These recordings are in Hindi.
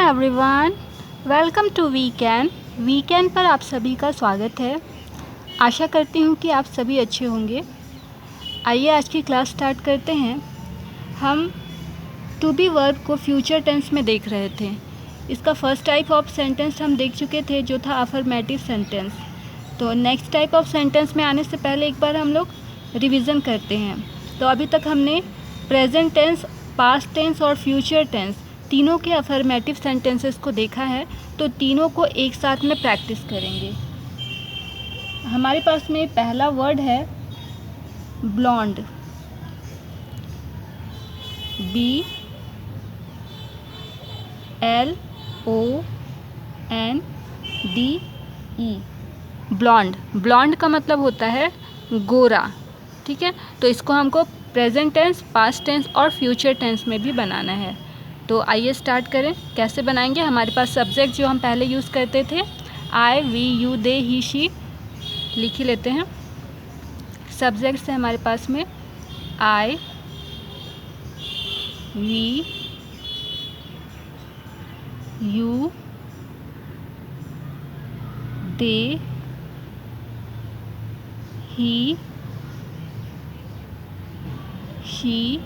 एवरीवन, वेलकम टू वीकेंड पर आप सभी का स्वागत है। आशा करती हूँ कि आप सभी अच्छे होंगे। आइए आज की क्लास स्टार्ट करते हैं। हम टू बी वर्ब को फ्यूचर टेंस में देख रहे थे। इसका फर्स्ट टाइप ऑफ सेंटेंस हम देख चुके थे जो था अफर्मेटिव सेंटेंस। तो नेक्स्ट टाइप ऑफ सेंटेंस में आने से पहले एक बार हम लोग रिवीजन करते हैं। तो अभी तक हमने प्रेजेंट टेंस, पास्ट टेंस और फ्यूचर टेंस तीनों के अफर्मेटिव सेंटेंसेस को देखा है। तो तीनों को एक साथ में प्रैक्टिस करेंगे। हमारे पास में पहला वर्ड है ब्लॉन्ड, BLONDE। ब्लॉन्ड, ब्लॉन्ड का मतलब होता है गोरा। ठीक है, तो इसको हमको प्रेजेंट टेंस, पास्ट टेंस और फ्यूचर टेंस में भी बनाना है। तो आइए स्टार्ट करें। कैसे बनाएंगे? हमारे पास सब्जेक्ट जो हम पहले यूज़ करते थे I, we, you, they, he, she, लिख ही लेते हैं। सब्जेक्ट से हमारे पास में I, we, you, they, he, she,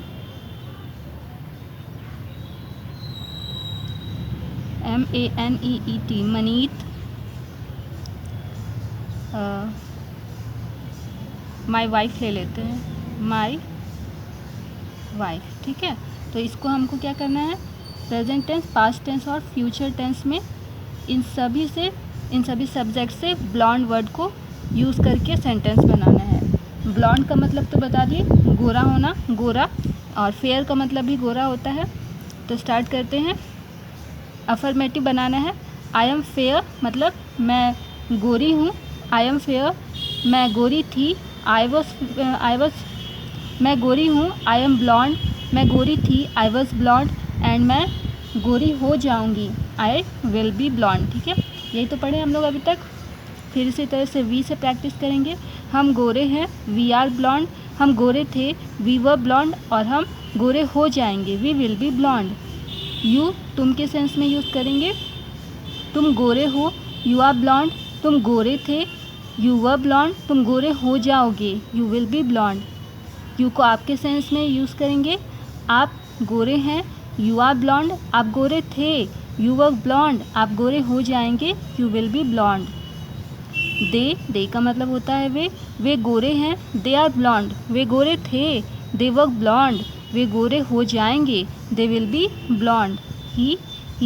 MANEET, Maneet, my wife ले लेते हैं, माई वाइफ। ठीक है, तो इसको हमको क्या करना है? प्रेजेंट टेंस, पास्ट टेंस और फ्यूचर टेंस में इन सभी सब्जेक्ट से ब्लॉन्ड वर्ड को यूज़ करके सेंटेंस बनाना है। ब्लॉन्ड का मतलब तो बता दिए, गोरा होना, गोरा, और फेयर का मतलब भी गोरा होता है। तो स्टार्ट करते हैं। अफर्मेटिव बनाना है। आई एम फेयर मतलब मैं गोरी हूँ। आई एम फेयर, मैं गोरी थी। आई वॉज मैं गोरी हूँ। आई एम ब्लॉन्ड, मैं गोरी थी। आई वॉज ब्लॉन्ड, एंड मैं गोरी हो जाऊँगी। I will be blonde. ठीक है, यही तो पढ़े हम लोग अभी तक। फिर इसी तरह से वी से प्रैक्टिस करेंगे। हम गोरे हैं, वी आर ब्लॉन्ड। हम गोरे थे, वी वर ब्लॉन्ड, और हम गोरे हो जाएंगे, we will be blonde. You तुम के सेंस में यूज़ करेंगे। तुम गोरे हो, यू आर ब्लॉन्ड। तुम गोरे थे, यू वर ब्लॉन्ड। तुम गोरे हो जाओगे, you will be blonde. You को आपके सेंस में यूज़ करेंगे। आप गोरे हैं, यू आर ब्लॉन्ड। आप गोरे थे, यू वर ब्लॉन्ड। आप गोरे हो जाएंगे, यू विल बी ब्लॉन्ड। दे का मतलब होता है वे गोरे हैं, दे आर ब्लॉन्ड। वे गोरे थे, दे वर ब्लॉन्ड। वे गोरे हो जाएंगे, दे विल बी ब्लॉन्ड। ही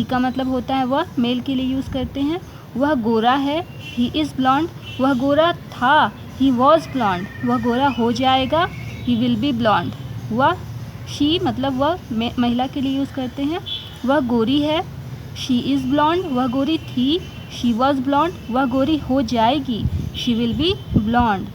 का मतलब होता है वह, मेल के लिए यूज़ करते हैं। वह गोरा है, ही इज़ ब्लॉन्ड। वह गोरा था, ही वॉज ब्लॉन्ड। वह गोरा हो जाएगा, ही विल बी ब्लॉन्ड। वह शी मतलब वह महिला के लिए यूज़ करते हैं। वह गोरी है, शी इज़ ब्लॉन्ड। वह गोरी थी, शी वॉज ब्लॉन्ड। वह गोरी हो जाएगी, शी विल बी ब्लॉन्ड।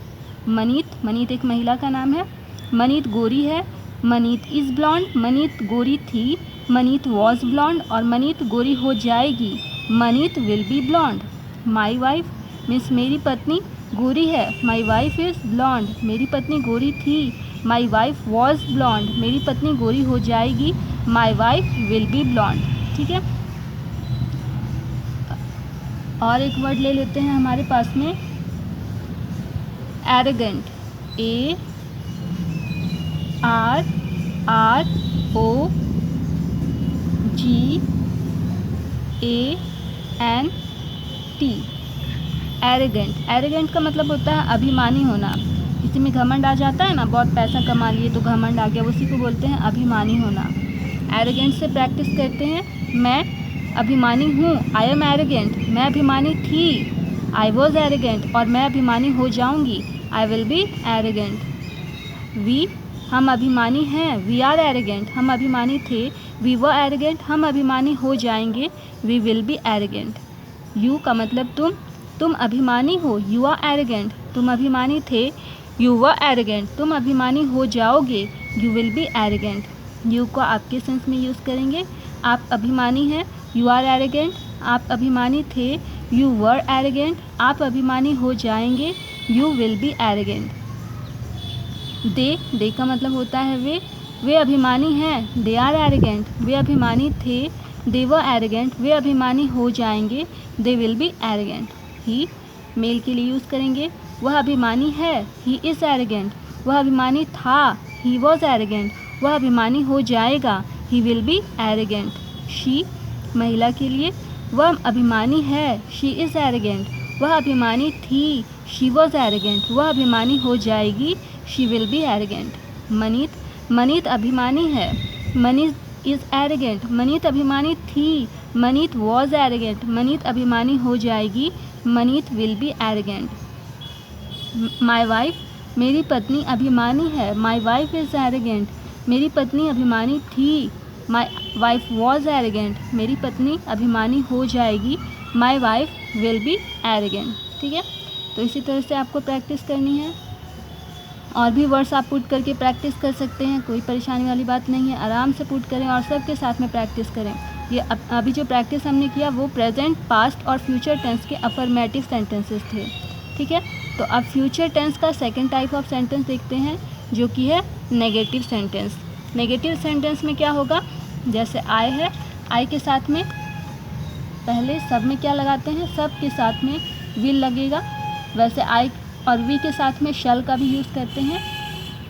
मनीत एक महिला का नाम है। मनीत गोरी है, मनीत इज़ ब्लॉन्ड। मनीत गोरी थी, मनीत वॉज ब्लॉन्ड, और मनीत गोरी हो जाएगी, Maneet will be blonde. My wife means मेरी पत्नी गोरी है, माई वाइफ इज़ ब्लॉन्ड। मेरी पत्नी गोरी थी, माई वाइफ वॉज ब्लॉन्ड। मेरी पत्नी गोरी हो जाएगी, my wife will be blonde. ठीक है, और एक वर्ड ले लेते हैं हमारे पास में एरोगेंट, ARROGANT। एरोगेंट का मतलब होता है अभिमानी होना। किसी में घमंड आ जाता है ना, बहुत पैसा कमा लिए तो घमंड आ गया, उसी को बोलते हैं अभिमानी होना। एरोगेंट से प्रैक्टिस करते हैं। मैं अभिमानी हूँ, आई एम एरोगेंट। मैं अभिमानी थी, आई वॉज एरोगेंट, और मैं अभिमानी हो जाऊँगी, I will be arrogant. We हम अभिमानी हैं, वी आर एरोगेंट। हम अभिमानी थे, वी वर एरोगेंट। हम अभिमानी हो जाएंगे, we will be arrogant. You का मतलब तुम अभिमानी हो, यू आर एरोगेंट। तुम अभिमानी थे, यू वर एरोगेंट। तुम अभिमानी हो जाओगे, you will be arrogant. You को आपके सेंस में यूज़ करेंगे। आप अभिमानी हैं, यू आर एरोगेंट। आप अभिमानी थे, यू वर एरोगेंट। आप अभिमानी हो जाएंगे, यू विल बी एरोगेंट। दे का मतलब होता है वे अभिमानी हैं, दे आर एरोगेंट। वे अभिमानी थे, दे वर एरोगेंट, वे अभिमानी हो जाएंगे, they will be arrogant. He male के लिए यूज़ करेंगे, वह अभिमानी है, ही इज़ एरोगेंट। वह अभिमानी था, ही वॉज एरोगेंट। वह अभिमानी हो जाएगा, he will be arrogant. She महिला के लिए, वह अभिमानी है, शी इज़ एरोगेंट। वह अभिमानी थी, शी वॉज एरोगेंट। वह अभिमानी हो जाएगी, शी विल बी एरोगेंट। मनीत, मनीत अभिमानी है, मनीत इज़ एरोगेंट। मनीत अभिमानी थी, मनीत वॉज एरोगेंट। मनीत अभिमानी हो जाएगी, Maneet will be arrogant. My wife, मेरी पत्नी अभिमानी है, माई वाइफ इज़ एरोगेंट। मेरी पत्नी अभिमानी थी, माई वाइफ वॉज एरोगेंट। मेरी पत्नी अभिमानी हो जाएगी, my wife will be arrogant. ठीक है, तो इसी तरह से आपको प्रैक्टिस करनी है। और भी वर्ड्स आप पुट करके प्रैक्टिस कर सकते हैं, कोई परेशानी वाली बात नहीं है। आराम से पुट करें और सबके साथ में प्रैक्टिस करें। ये अभी जो प्रैक्टिस हमने किया वो प्रेजेंट, पास्ट और फ्यूचर टेंस के अफर्मेटिव सेंटेंसेस थे। ठीक है, तो अब फ्यूचर टेंस का सेकंड टाइप ऑफ सेंटेंस देखते हैं, जो कि है नेगेटिव सेंटेंस। नेगेटिव सेंटेंस में क्या होगा, जैसे आई है, आई के साथ में पहले सब में क्या लगाते हैं, सब के साथ में विल लगेगा। वैसे आई और वी के साथ में शैल का भी यूज़ करते हैं।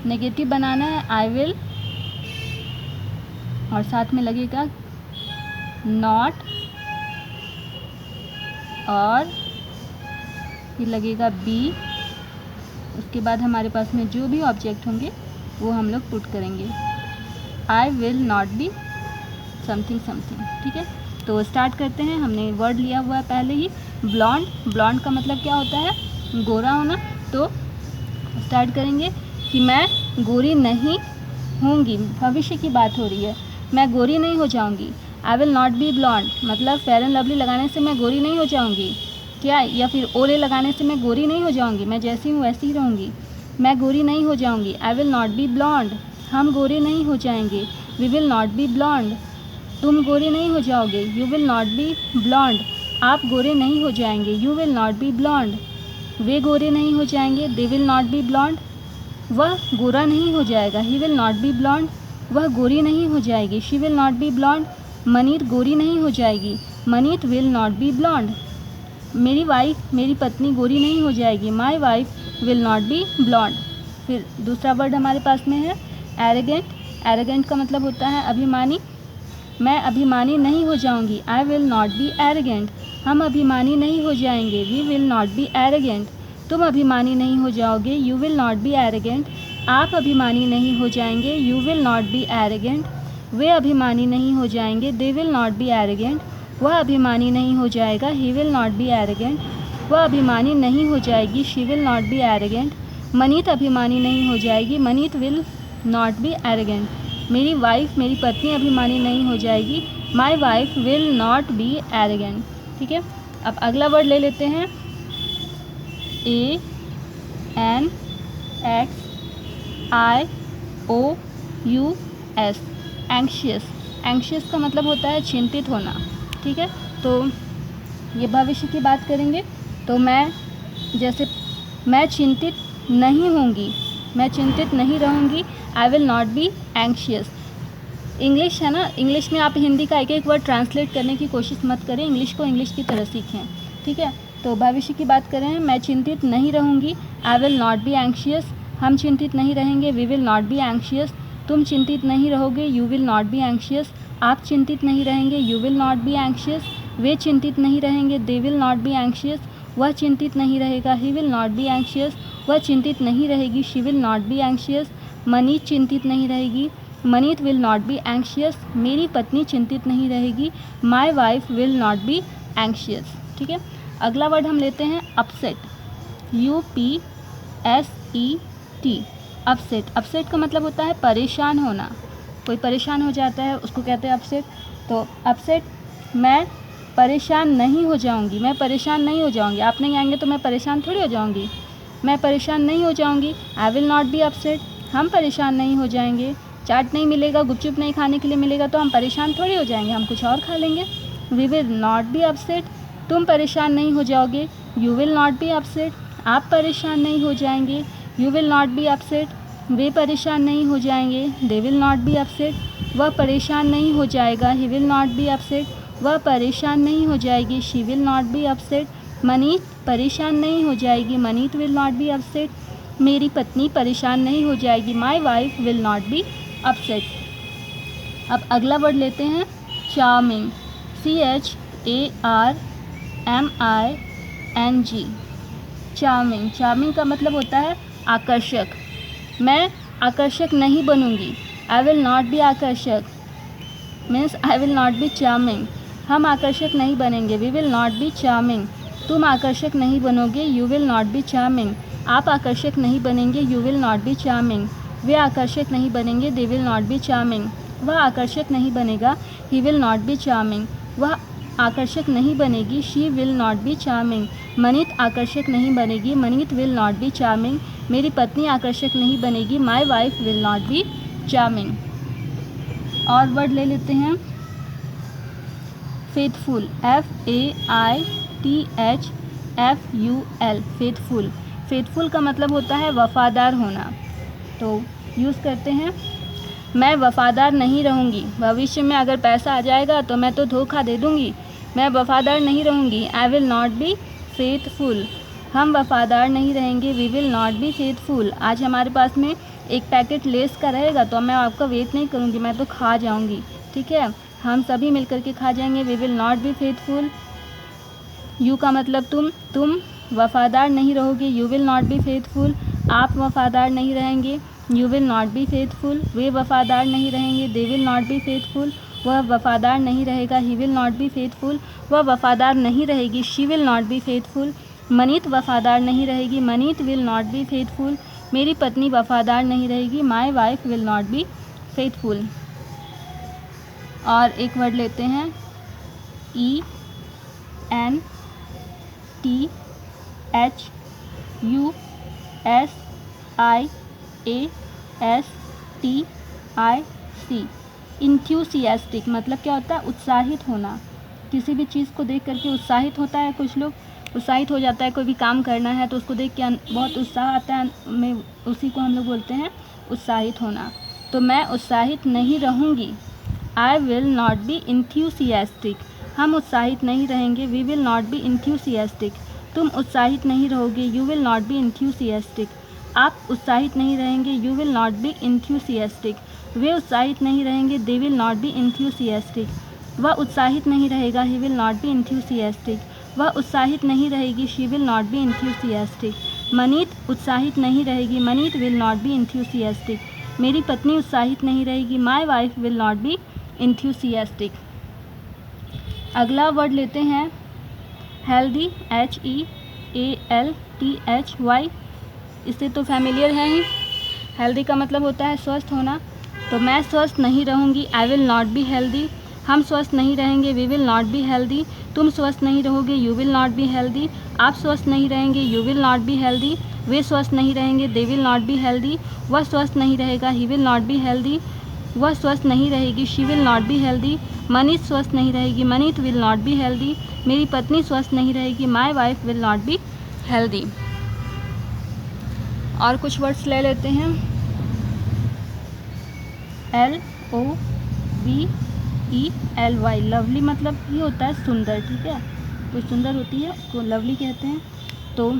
नेगेटिव बनाना है, आई विल, और साथ में लगेगा नॉट, और फिर लगेगा बी। उसके बाद हमारे पास में जो भी ऑब्जेक्ट होंगे वो हम लोग पुट करेंगे। आई will not be something something. ठीक है, तो स्टार्ट करते हैं। हमने वर्ड लिया हुआ है पहले ही, ब्लॉन्ड। ब्लॉन्ड का मतलब क्या होता है, गोरा होना। तो स्टार्ट करेंगे कि मैं गोरी नहीं होंगी, भविष्य की बात हो रही है, मैं गोरी नहीं हो जाऊंगी। I will not be blonde, मतलब फेयर एंड लवली लगाने से मैं गोरी नहीं हो जाऊंगी क्या, या फिर ओले लगाने से मैं गोरी नहीं हो जाऊंगी, मैं जैसी हूँ वैसी ही रहूँगी, मैं गोरी नहीं हो जाऊंगी। I will not be blonde, हम गोरे नहीं हो जाएंगे। We will not be blonde, तुम गोरे नहीं हो जाओगे। You will not be blonde, आप गोरे नहीं हो जाएंगे। You will not be blonde, वे गोरे नहीं हो जाएंगे। They will not be blonde, वह गोरा नहीं हो जाएगा। He will not be blonde, वह गोरी नहीं हो जाएगी। She will not be blonde, मनीत गोरी नहीं हो जाएगी। Maneet will not be blonde, मेरी वाइफ, मेरी पत्नी गोरी नहीं हो जाएगी। My wife will not be blonde. फिर दूसरा वर्ड हमारे पास में है एरोगेंट। एरोगेंट का मतलब होता है अभिमानी, मैं अभिमानी नहीं हो जाऊंगी। I will not be arrogant, हम अभिमानी नहीं हो जाएंगे। We will not be arrogant, तुम अभिमानी नहीं हो जाओगे। You will not be arrogant, आप अभिमानी नहीं हो जाएंगे। You will not be arrogant, वे अभिमानी नहीं हो जाएंगे। They will not be arrogant, वह अभिमानी नहीं हो जाएगा। He will not be arrogant, वह अभिमानी नहीं हो जाएगी। She will not be arrogant, मनीत अभिमानी नहीं हो जाएगी। Maneet will not be arrogant, मेरी वाइफ, मेरी पत्नी अभिमानी नहीं हो जाएगी। My wife will not be arrogant. ठीक है, अब अगला वर्ड ले लेते हैं A N x I O U S, anxious. Anxious का मतलब होता है चिंतित होना। ठीक है, तो ये भविष्य की बात करेंगे। तो मैं, जैसे मैं चिंतित नहीं होंगी, मैं चिंतित नहीं रहूँगी। I will not be anxious. English है ना, इंग्लिश में आप हिंदी का एक एक वर्ड ट्रांसलेट करने की कोशिश मत करें, इंग्लिश को इंग्लिश की तरह सीखें। ठीक है, तो भविष्य की बात करें, मैं चिंतित नहीं रहूँगी। I will not be anxious, हम चिंतित नहीं रहेंगे। We will not be anxious, तुम चिंतित नहीं रहोगे। You will not be anxious, आप चिंतित नहीं रहेंगे। You will not be anxious, वे चिंतित नहीं रहेंगे। They will not be anxious, वह चिंतित नहीं रहेगा। He will not be anxious, वह चिंतित नहीं रहेगी। She will not be anxious, Maneet चिंतित नहीं रहेगी। मनीत विल नॉट बी एंक्शियस, मेरी पत्नी चिंतित नहीं रहेगी। My wife will not be anxious. ठीक है, अगला वर्ड हम लेते हैं अपसेट, UPSET, अपसेट। अपसेट का मतलब होता है परेशान होना, कोई परेशान हो जाता है उसको कहते हैं अपसेट। तो अपसेट, मैं परेशान नहीं हो जाऊंगी, मैं परेशान नहीं हो जाऊंगी। आप नहीं आएंगे तो मैं परेशान थोड़ी हो जाऊंगी, मैं परेशान नहीं हो जाऊंगी। I will not be upset, हम परेशान नहीं हो जाएंगे। चाट नहीं मिलेगा, गुपचुप नहीं खाने के लिए मिलेगा तो हम परेशान थोड़ी हो जाएंगे, हम कुछ और खा लेंगे। We will not be upset, तुम परेशान नहीं हो जाओगे। You will not be upset, आप परेशान नहीं हो जाएंगे। You will not be upset, वे परेशान नहीं हो जाएंगे, they will not be upset. वह परेशान नहीं हो जाएगा, he will not be upset. वह परेशान नहीं हो जाएगी, she will not be upset. Maneet परेशान नहीं हो जाएगी, Maneet will not be upset. मेरी पत्नी परेशान नहीं हो जाएगी, my wife will not be upset. अब अगला वर्ड लेते हैं चार्मिंग, CHARMING। चार्मिंग, चार्मिंग का मतलब होता है आकर्षक। मैं आकर्षक नहीं बनूंगी, आई विल नॉट बी आकर्षक, means I will not be charming. हम आकर्षक नहीं बनेंगे, we will not be charming. तुम आकर्षक नहीं बनोगे, you will not be charming. आप आकर्षक नहीं बनेंगे, you will not be charming. वे आकर्षक नहीं बनेंगे, they will not be charming. वह आकर्षक नहीं बनेगा, he will not be charming. वह आकर्षक नहीं बनेगी, she will not be charming. मनीत आकर्षक नहीं बनेगी, मनीत विल नॉट बी चार्मिंग। मेरी पत्नी आकर्षक नहीं बनेगी, माई wife will not be charming. और वर्ड ले लेते हैं फेथफुल, FAITHFUL, फेथफुल। फेथफुल का मतलब होता है वफ़ादार होना। तो यूज़ करते हैं, मैं वफ़ादार नहीं रहूँगी। भविष्य में अगर पैसा आ जाएगा तो मैं तो धोखा दे दूँगी, मैं वफ़ादार नहीं रहूँगी, I will not be faithful. हम वफ़ादार नहीं रहेंगे, we will not be faithful. आज हमारे पास में एक पैकेट लेस का रहेगा तो मैं आपका वेट नहीं करूँगी, मैं तो खा जाऊँगी, ठीक है। हम सभी मिलकर के खा जाएंगे, we will not be faithful. You का मतलब तुम वफ़ादार नहीं रहोगे, you will not be faithful. आप वफ़ादार नहीं रहेंगे, you will not be faithful. वे वफ़ादार नहीं रहेंगे, they will not be faithful. वह वफ़ादार नहीं रहेगा, he will not be faithful. वह वफ़ादार नहीं रहेगी, she will not be faithful. Manit वफ़ादार नहीं रहेगी, मनीत विल नॉट बी फेथफुल। मेरी पत्नी वफ़ादार नहीं रहेगी, my wife will not be faithful. और एक वर्ड लेते हैं ENTHUSIASTIC, इंथ्यूसियास्टिक मतलब क्या होता है, उत्साहित होना। किसी भी चीज़ को देख करके उत्साहित होता है, कुछ लोग उत्साहित हो जाता है। कोई भी काम करना है तो उसको देख के बहुत उत्साह आता है, मैं उसी को हम लोग बोलते हैं उत्साहित होना। तो मैं उत्साहित नहीं रहूँगी, आई विल नॉट बी इंथ्यूसियास्टिक। हम उत्साहित नहीं रहेंगे, वी विल नॉट बी इंथ्यूसियास्टिक। तुम उत्साहित नहीं रहोगे, यू विल नॉट बी इंथ्यूसियास्टिक। आप उत्साहित नहीं रहेंगे, यू विल नॉट बी इंथ्यूसियास्टिक। वे उत्साहित नहीं रहेंगे, दे विल नॉट बी इंथ्यूसियास्टिक। वह उत्साहित नहीं रहेगा, ही विल नॉट बी इंथ्यूसियास्टिक। वह उत्साहित नहीं रहेगी, शी विल नॉट बी इंथ्यूसियास्टिक। मनीत उत्साहित नहीं रहेगी, मनीत विल नॉट बी इंथ्यूसियास्टिक। मेरी पत्नी उत्साहित नहीं रहेगी, my wife will not be enthusiastic. अगला वर्ड लेते हैं हेल्दी, HEALTHY। इससे तो फैमिलियर है ही। हेल्दी का मतलब होता है स्वस्थ होना। तो मैं स्वस्थ नहीं रहूँगी, I will not be healthy. हम स्वस्थ नहीं रहेंगे, we will not be healthy. तुम स्वस्थ नहीं रहोगे, you will not be healthy. आप स्वस्थ नहीं रहेंगे, you will not be healthy. वे स्वस्थ नहीं रहेंगे, they will not be healthy. वह स्वस्थ नहीं रहेगा, he will not be healthy. वह स्वस्थ नहीं रहेगी, she will not be healthy. Manit स्वस्थ नहीं रहेगी, मनीत विल नॉट बी हेल्दी। मेरी पत्नी स्वस्थ नहीं रहेगी, my wife will not be healthy. और कुछ वर्ड्स ले लेते हैं LOVELY। लवली मतलब ये होता है सुंदर, ठीक है। कोई सुंदर होती है उसको लवली कहते हैं। तो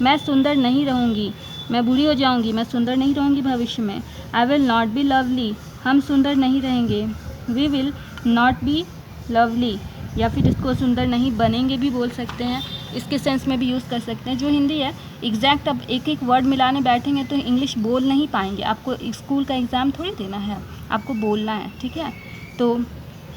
मैं सुंदर नहीं रहूँगी, मैं बूढ़ी हो जाऊँगी, मैं सुंदर नहीं रहूँगी भविष्य में, I will not be lovely. हम सुंदर नहीं रहेंगे, we will not be lovely. या फिर इसको सुंदर नहीं बनेंगे भी बोल सकते हैं, इसके सेंस में भी यूज़ कर सकते हैं। जो हिंदी है एग्जैक्ट अब एक एक वर्ड मिलाने बैठेंगे तो इंग्लिश बोल नहीं पाएंगे। आपको स्कूल का एग्ज़ाम थोड़ी देना है, आपको बोलना है, ठीक है। तो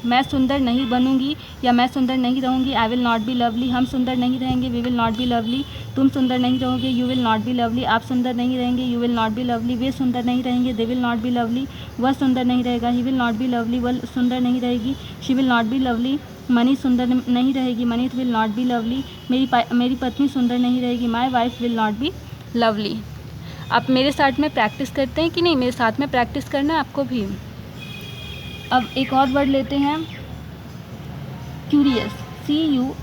मैं सुंदर नहीं बनूंगी या मैं सुंदर नहीं रहूँगी, I will not be lovely. हम सुंदर नहीं रहेंगे, we will not be lovely. तुम सुंदर नहीं रहोगे, you will not be lovely. आप सुंदर नहीं रहेंगे, you will not be lovely. वे सुंदर नहीं रहेंगे, they will not be lovely. वह सुंदर नहीं रहेगा, he will not be lovely. वह सुंदर नहीं रहेगी, she will not be lovely. Mani सुंदर नहीं रहेगी, मनीत विल नॉट बी लवली। मेरी पत्नी सुंदर नहीं रहेगी, my wife will not be lovely. आप मेरे साथ में प्रैक्टिस करते हैं कि नहीं? मेरे साथ में प्रैक्टिस करना है आपको भी। अब एक और वर्ड लेते हैं क्यूरियस, CURIOUS।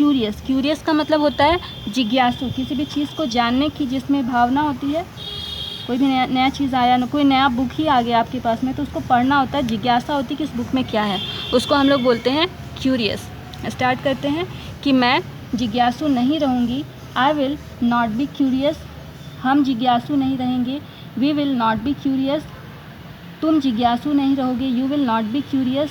क्यूरियस, क्यूरियस का मतलब होता है जिज्ञासु, किसी भी चीज़ को जानने की जिसमें भावना होती है। कोई भी नया चीज़ आया ना, कोई नया बुक ही आ गया आपके पास में, तो उसको पढ़ना होता है, जिज्ञासा होती है कि इस बुक में क्या है, उसको हम लोग बोलते हैं क्यूरियस। स्टार्ट करते हैं कि मैं जिज्ञासु नहीं रहूँगी, I will not be curious, हम जिज्ञासु नहीं रहेंगे, we will not be curious, तुम जिज्ञासु नहीं रहोगे, you will not be curious,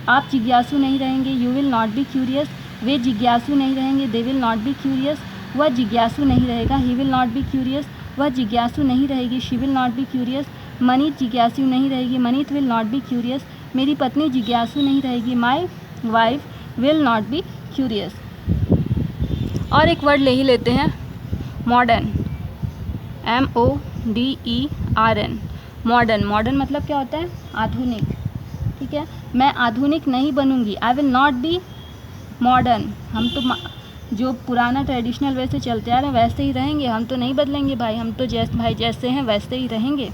आप जिज्ञासु नहीं रहेंगे, you will not be curious, वे जिज्ञासु नहीं रहेंगे, they will not be curious, वह जिज्ञासु नहीं रहेगा, he will not be curious, वह जिज्ञासु नहीं रहेगी, she will not be curious, Manit जिज्ञासु नहीं रहेगी, मनीत विल नॉट बी क्यूरियस, मेरी पत्नी जिज्ञासु नहीं रहेगी, my wife will not be curious. और एक वर्ड ले ही लेते हैं, मॉडर्न, MODERN, मॉडर्न। मॉडर्न मतलब क्या होता है? आधुनिक, ठीक है। मैं आधुनिक नहीं बनूंगी, I will not be modern, हम तो जो पुराना ट्रेडिशनल वैसे चलते आ रहे हैं वैसे ही रहेंगे, हम तो नहीं बदलेंगे भाई, हम तो जैसे हैं वैसे ही रहेंगे।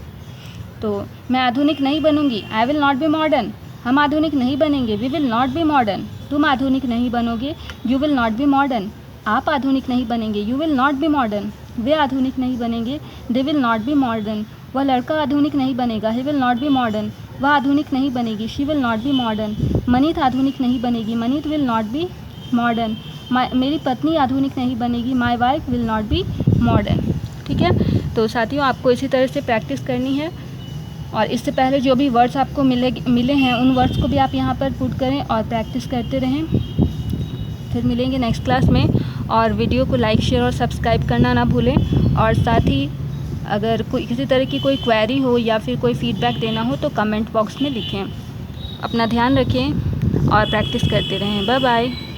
तो मैं आधुनिक नहीं बनूंगी, I will not be modern, हम आधुनिक नहीं बनेंगे, we will not be modern, तुम आधुनिक नहीं बनोगे, you will not be modern, आप आधुनिक नहीं बनेंगे, you will not be modern, वे आधुनिक नहीं बनेंगे, they will not be modern, वह लड़का आधुनिक नहीं बनेगा, he will not be modern, वह आधुनिक नहीं बनेगी, she will not be modern, Manit आधुनिक नहीं बनेगी, मनीत विल नॉट बी मॉडर्न, मेरी पत्नी आधुनिक नहीं बनेगी, माई wife will not be modern. ठीक है, तो साथियों आपको इसी तरह से प्रैक्टिस करनी है, और इससे पहले जो भी वर्ड्स आपको मिले हैं उन वर्ड्स को भी आप यहाँ पर पुट करें और प्रैक्टिस करते रहें। फिर मिलेंगे नेक्स्ट क्लास में, और वीडियो को लाइक, शेयर और सब्सक्राइब करना ना भूलें। और साथ ही अगर कोई किसी तरह की कोई क्वेरी हो या फिर कोई फीडबैक देना हो तो कमेंट बॉक्स में लिखें। अपना ध्यान रखें और प्रैक्टिस करते रहें। Bye bye.